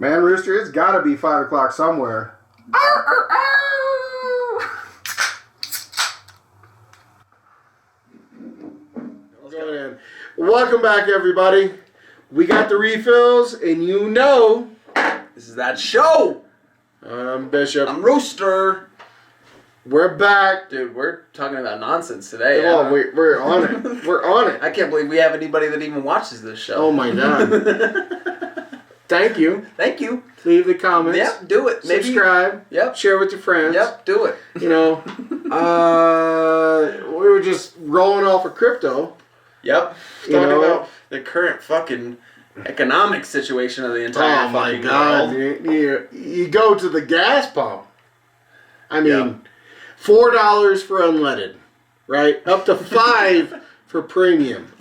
Man, Rooster, it's got to be 5 o'clock somewhere. Going in. Welcome back, everybody. We got the refills, and you know... This is that show! I'm Bishop. I'm Rooster. We're back. Dude, we're talking about nonsense today. Oh, we're on it. We're on it. I can't believe we have anybody that even watches this show. Oh, my God. Thank you. Thank you. Leave the comments. Yep, do it. Maybe. Subscribe. Yep. Share with your friends. Yep, do it. You know, we were just rolling off of crypto. Yep. Talking about the current fucking economic situation of the entire fucking world. You go to the gas pump. I mean, $4 for unleaded, right? Up to $5 for premium.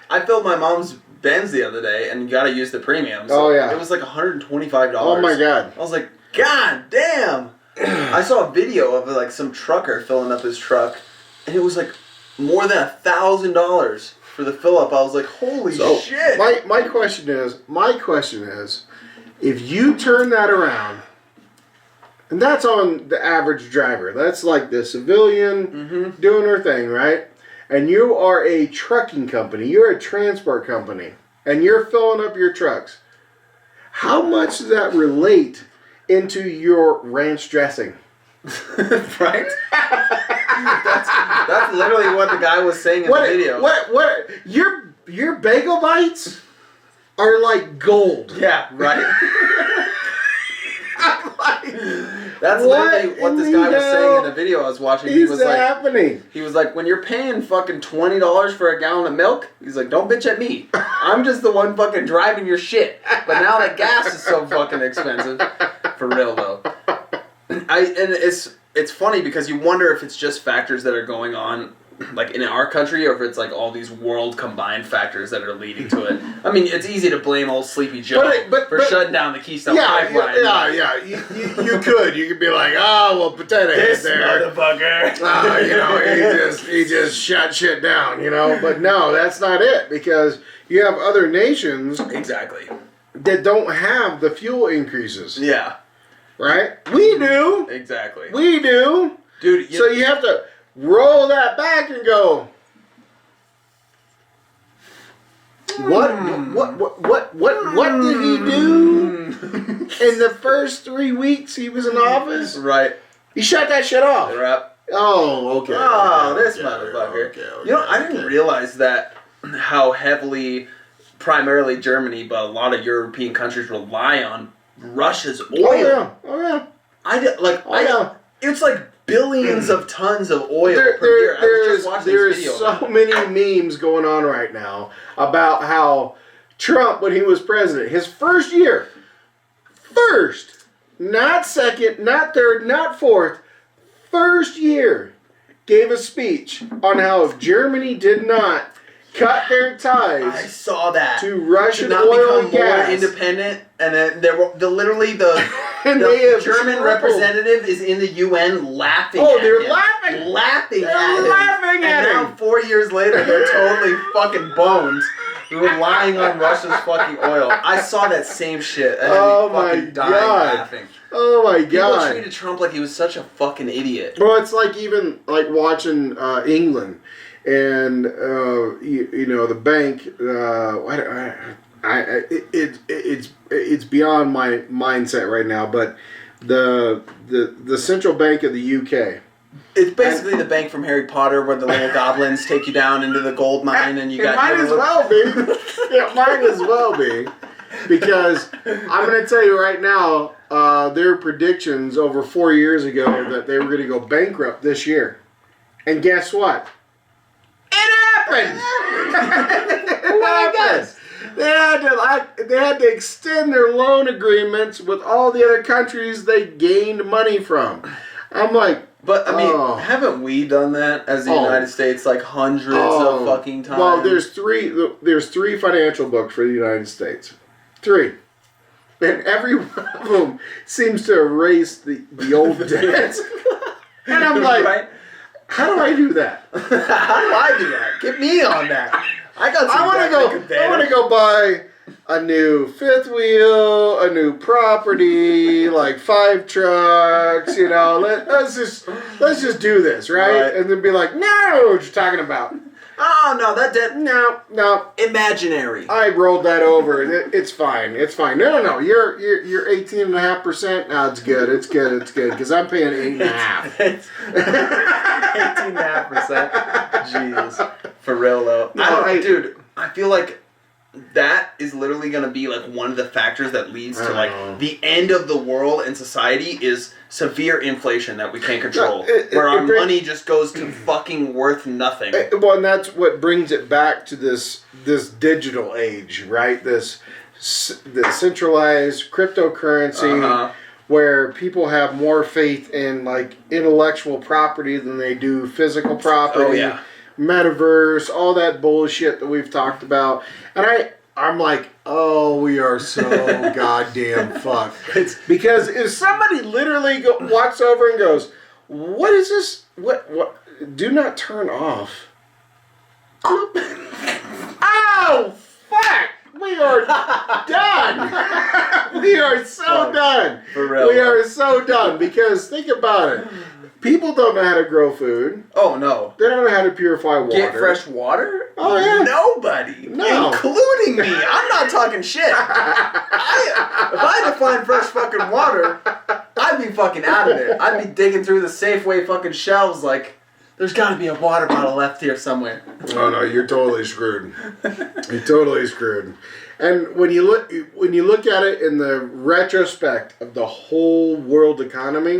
I filled my mom's Benz the other day, and you got to use the premium. So oh, yeah. It was like $125. Oh, my God. I was like, God damn. I saw a video of like some trucker filling up his truck, and it was like more than $1,000 for the fill up. I was like, holy shit. My question is, if you turn that around, and that's on the average driver, that's like the civilian doing her thing, right? And you are a trucking company, you're a transport company, and you're filling up your trucks. How much does that relate into your ranch dressing? Right? that's literally what the guy was saying in the video. What? Your bagel bites are like gold. Yeah, right? I'm like, that's literally what this guy was saying in the video I was watching. He was like, happening? He was like, when you're paying fucking $20 for a gallon of milk, he's like, don't bitch at me. I'm just the one fucking driving your shit. But now that gas is so fucking expensive. For real though. And it's funny because you wonder if it's just factors that are going on like in our country, or if it's like all these world combined factors that are leading to it. I mean, it's easy to blame old Sleepy Joe for shutting down the Keystone Pipeline. Yeah. You could be like, oh well, potato head there, motherfucker. He just shut shit down, But no, that's not it, because you have other nations exactly that don't have the fuel increases. Yeah, right. We do exactly. We do, dude. So you have to roll that back and go, what did he do in the first 3 weeks he was in office? Right. He shut that shit off. Right. Oh, okay. Motherfucker. Okay, I didn't realize that how heavily, primarily Germany, but a lot of European countries rely on Russia's oil. Oh yeah. It's like billions of tons of oil per year. There's so many memes going on right now about how Trump, when he was president, his first year, not second, not third, not fourth, first year, gave a speech on how if Germany did not cut their ties, I saw that, to Russian not oil and become gas, more independent, and then literally the German representative is in the UN laughing. They're laughing at him. And now 4 years later, they're totally fucking boned, relying on Russia's fucking oil. I saw that same shit, and fucking dying laughing. Oh my God! People treated Trump like he was such a fucking idiot. Well, it's like even like watching England. And the bank. It's beyond my mindset right now. But the central bank of the UK. It's basically the bank from Harry Potter, where the little goblins take you down into the gold mine, and you got. It might as well be. It might as well be, because I'm going to tell you right now, their predictions over 4 years ago that they were going to go bankrupt this year, and guess what? It happened. What happened? They had to extend their loan agreements with all the other countries they gained money from. I'm like, but I mean, haven't we done that as the United States like hundreds of fucking times? Well, there's three financial books for the United States, 3, and every one of them seems to erase the old debt. And I'm like. Right? How do I do that? How do I do that? Get me on that. I want to go buy a new fifth wheel, a new property, like 5 trucks, you know, let's just do this, right? And then be like, no, I don't know what you're talking about. Oh, no, that did. No. Imaginary. I rolled that over. It's fine. It's fine. No. You're 18.5%. No, it's good. It's good. Because I'm paying 8.5. 18.5%. Jeez. For real, though. No, dude, I feel like that is literally going to be like one of the factors that leads to like the end of the world and society is severe inflation that we can't control. Where our money just goes to fucking worth nothing. Well, and that's what brings it back to this digital age, right? The centralized cryptocurrency where people have more faith in like intellectual property than they do physical property. Oh, yeah. Metaverse, all that bullshit that we've talked about. And I'm like, oh, we are so goddamn fucked. Because if somebody literally walks over and goes, what is this? What? Do not turn off. Oh, fuck! We are done. We are so done. For real. We are so done. Because think about it. People don't know how to grow food. Oh, no. They don't know how to purify water. Get fresh water? Oh, yeah. Nobody. No. Including me. I'm not talking shit. If I had to find fresh fucking water, I'd be fucking out of it. I'd be digging through the Safeway fucking shelves like, there's got to be a water bottle left here somewhere. Oh, no, you're totally screwed. You're totally screwed. And when you look at it in the retrospect of the whole world economy,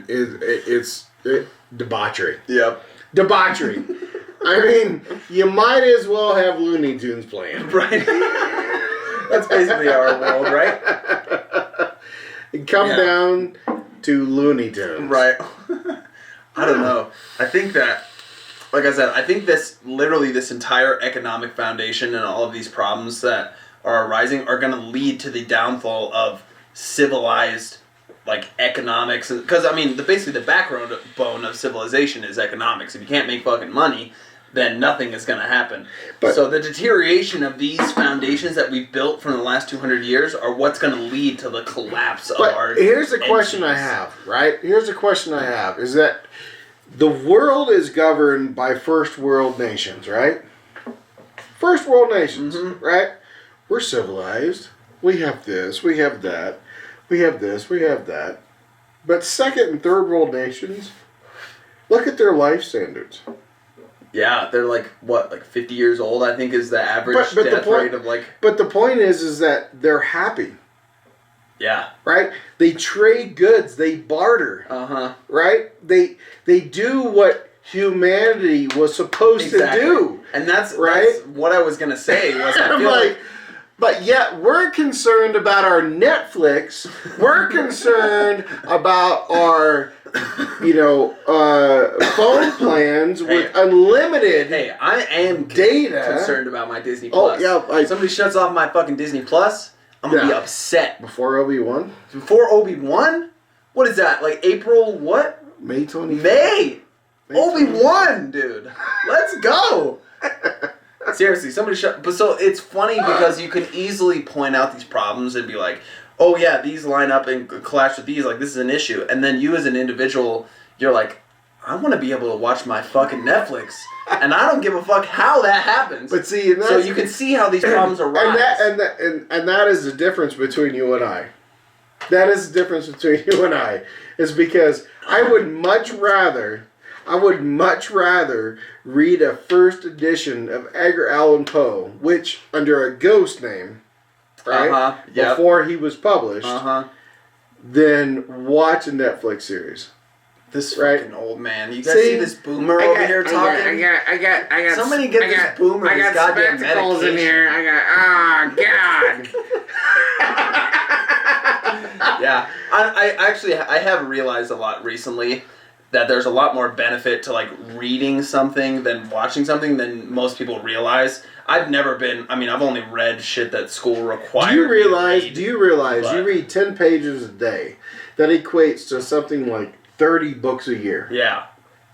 it's debauchery. Yep. Debauchery. I mean, you might as well have Looney Tunes playing. Right. That's basically our world, right? Come down to Looney Tunes. Right. I don't know. I think that, like I said, I think this entire economic foundation and all of these problems that are arising are going to lead to the downfall of civilized like economics, because I mean, basically the backbone of civilization is economics. If you can't make fucking money, then nothing is going to happen. So the deterioration of these foundations that we've built from the last 200 years are what's going to lead to the collapse of our. Here's the question I have, right? Here's the question I have: is that the world is governed by first world nations, right? First world nations, right? We're civilized. We have this. We have that. We have this, we have that. But second and third world nations, look at their life standards. Yeah, they're like, what, like 50 years old, I think is the average death rate of like... But the point is that they're happy. Yeah. Right? They trade goods, they barter. Right? They do what humanity was supposed to do. And that's what I was going to say. Was I feel like but yet we're concerned about our Netflix. We're concerned about our, phone plans with unlimited. Hey, I am data. Concerned about my Disney Plus. Oh yeah, somebody shuts off my fucking Disney Plus, I'm gonna be upset. Before Obi-Wan. Before Obi-Wan? What is that? Like April? What? May 25th. May Obi-Wan, dude. Let's go. Seriously, somebody shut... But so, it's funny because you can easily point out these problems and be like, oh yeah, these line up and clash with these, like this is an issue. And then you as an individual, you're like, I want to be able to watch my fucking Netflix. And I don't give a fuck how that happens. But see, so you can see how these problems arise. And that is the difference between you and I. That is the difference between you and I. Is because I would much rather read a first edition of Edgar Allan Poe, which under a ghost name, right? Before he was published, than watch a Netflix series. This fucking old man. You guys see this boomer over here talking? I got. Somebody get this boomer. I got goddamn spectacles medication. in here. Oh God. Yeah, I have realized a lot recently that there's a lot more benefit to like reading something than watching something than most people realize. I've never been. I mean, I've only read shit that school required. Do you realize you read 10 pages a day? That equates to something like 30 books a year. Yeah.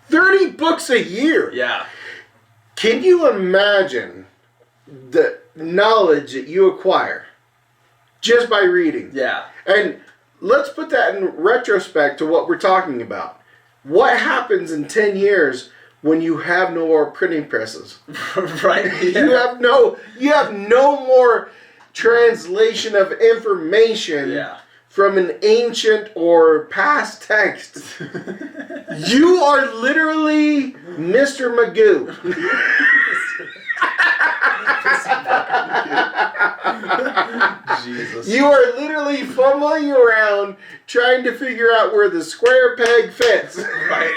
30 books a year. Yeah. Can you imagine the knowledge that you acquire just by reading. Yeah. And let's put that in retrospect to what we're talking about. What happens in 10 years when you have no more printing presses? Right? Yeah. You have no more translation of information from an ancient or past text. You are literally Mr. Magoo. Jesus. You are literally fumbling around trying to figure out where the square peg fits. Right.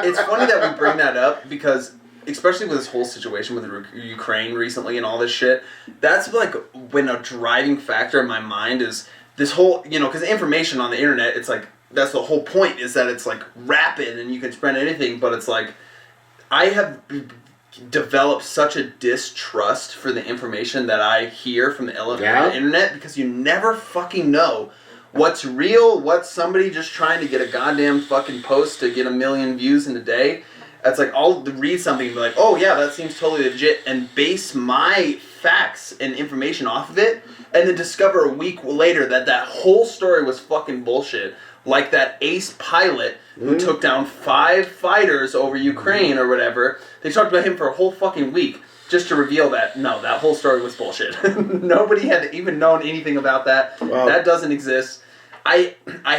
It's funny that we bring that up because, especially with this whole situation with Ukraine recently and all this shit, that's like when a driving factor in my mind is this whole, because information on the internet, it's like, that's the whole point, is that it's like rapid and you can spread anything, but it's like, I have developed such a distrust for the information that I hear from the internet, because you never fucking know what's real, what's somebody just trying to get a goddamn fucking post to get 1 million views in a day. It's like, I'll read something and be like, oh yeah, that seems totally legit, and base my facts and information off of it, and then discover a week later that whole story was fucking bullshit. Like that ace pilot who took down 5 fighters over Ukraine or whatever. They talked about him for a whole fucking week just to reveal that, no, that whole story was bullshit. Nobody had even known anything about that. Wow. That doesn't exist. I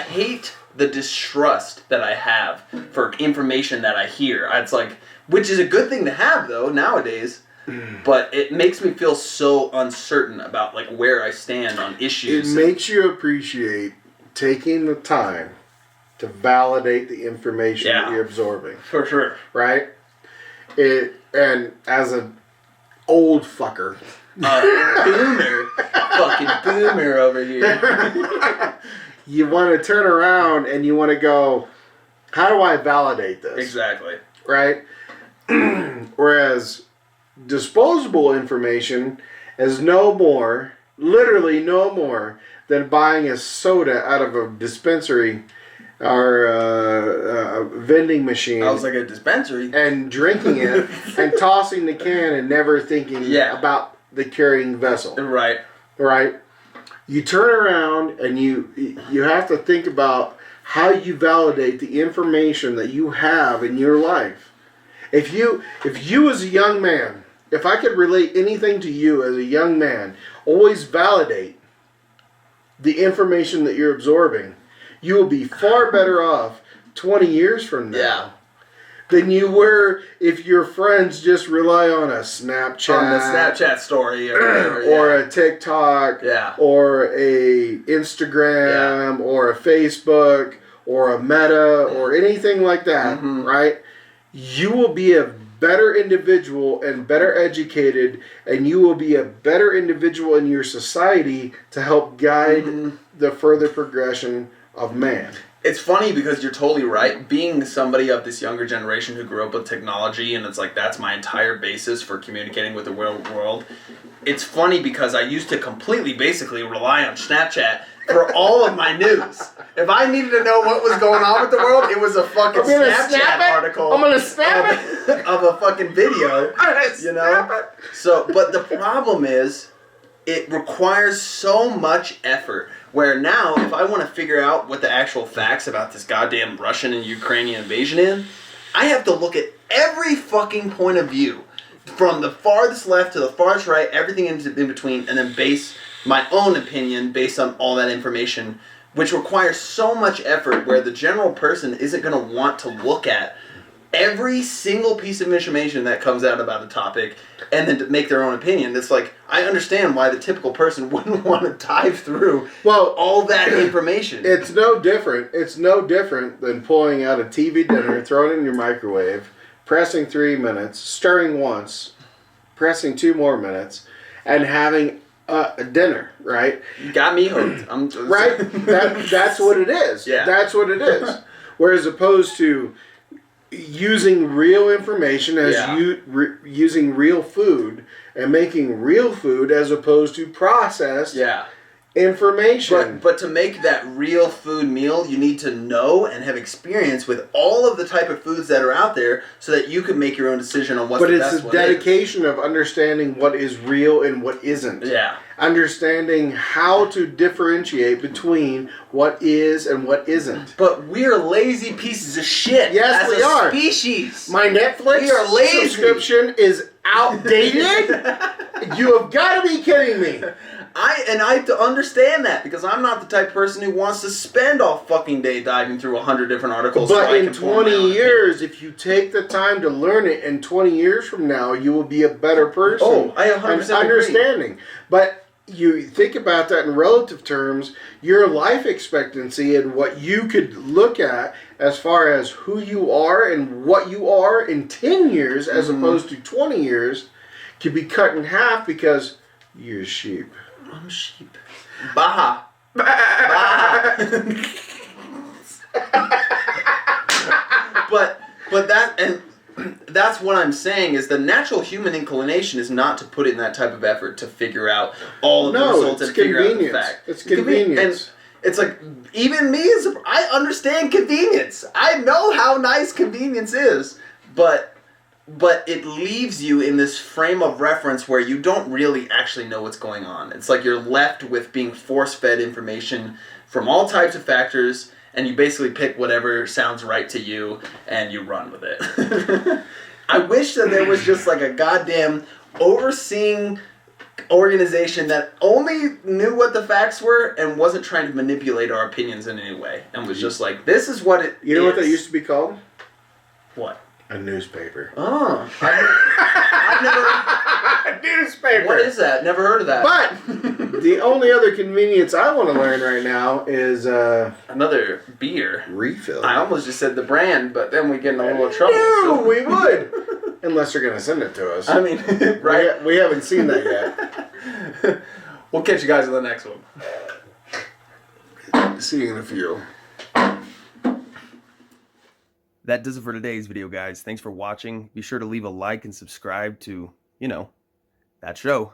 hate the distrust that I have for information that I hear. It's like, which is a good thing to have though nowadays, but it makes me feel so uncertain about like where I stand on issues. It makes you appreciate taking the time to validate the information that you're absorbing. For sure. Right? And as an old fucker. Boomer. Fucking boomer over here. You want to turn around and you want to go, how do I validate this? Exactly. Right? Whereas disposable information is literally no more than buying a soda out of a dispensary or a vending machine. I was like, a dispensary? And drinking it and tossing the can and never thinking about the carrying vessel. Right. Right? You turn around and you have to think about how you validate the information that you have in your life. If you as a young man, if I could relate anything to you as a young man, always validate the information that you're absorbing. You will be far better off 20 years from now than you were if your friends just rely on a Snapchat. On the Snapchat story or whatever. Or a TikTok. Or a Instagram. Or a Facebook. Or a Meta. Or anything like that. Right? You will be a better individual and better educated, and you will be a better individual in your society to help guide the further progression of man. It's funny because you're totally right. Being somebody of this younger generation who grew up with technology, and it's like that's my entire basis for communicating with the world. It's funny because I used to completely basically rely on Snapchat for all of my news. If I needed to know what was going on with the world, it was a fucking Snapchat article. I'm gonna snap it of a fucking video. Snap it. So, but the problem is, it requires so much effort. Where now, if I want to figure out what the actual facts about this goddamn Russian and Ukrainian invasion is, I have to look at every fucking point of view, from the farthest left to the farthest right, everything in between, and then base my own opinion based on all that information, which requires so much effort where the general person isn't going to want to look at every single piece of information that comes out about a topic and then to make their own opinion. It's like, I understand why the typical person wouldn't want to dive through all that information. It's no different. It's no different than pulling out a TV dinner, throwing it in your microwave, pressing 3 minutes, stirring once, pressing 2 more minutes, and having a dinner, right? You got me hooked. Right? That's what it is. Yeah. That's what it is. Whereas opposed to using real information as using real food and making real food as opposed to processed information. But to make that real food meal, you need to know and have experience with all of the type of foods that are out there so that you can make your own decision on what's the best one. But it's a dedication of understanding what is real and what isn't. Yeah. Understanding how to differentiate between what is and what isn't. But we're lazy pieces of shit. Yes, we are. Species. My Netflix We are lazy. subscription is outdated? You have got to be kidding me. I have to understand that because I'm not the type of person who wants to spend all fucking day diving through 100 different articles. But so in 20 years, if you take the time to learn it, in 20 years from now, you will be a better person. Oh, I 100% understanding. Agree. But you think about that in relative terms, your life expectancy and what you could look at as far as who you are and what you are in 10 years as opposed to 20 years could be cut in half because you're a sheep. I'm a sheep. Bah. Bah. but that's what I'm saying is the natural human inclination is not to put in that type of effort to figure out all of the results and figure out the fact. It's convenience. And it's like, even me, I understand convenience. I know how nice convenience is, but it leaves you in this frame of reference where you don't really actually know what's going on. It's like you're left with being force-fed information from all types of factors, and you basically pick whatever sounds right to you, and you run with it. I wish that there was just like a goddamn overseeing organization that only knew what the facts were and wasn't trying to manipulate our opinions in any way, and was just like, this is what it is. You know what that used to be called? What? A newspaper. Oh. I've never... A newspaper. What is that? Never heard of that. But the only other convenience I want to learn right now is another beer. Refill. I almost just said the brand, but then we get in a little trouble. No, so. we would. Unless they're going to send it to us. I mean, right? We haven't seen that yet. We'll catch you guys in the next one. See you in a few. That does it for today's video, guys. Thanks for watching. Be sure to leave a like and subscribe to, that show.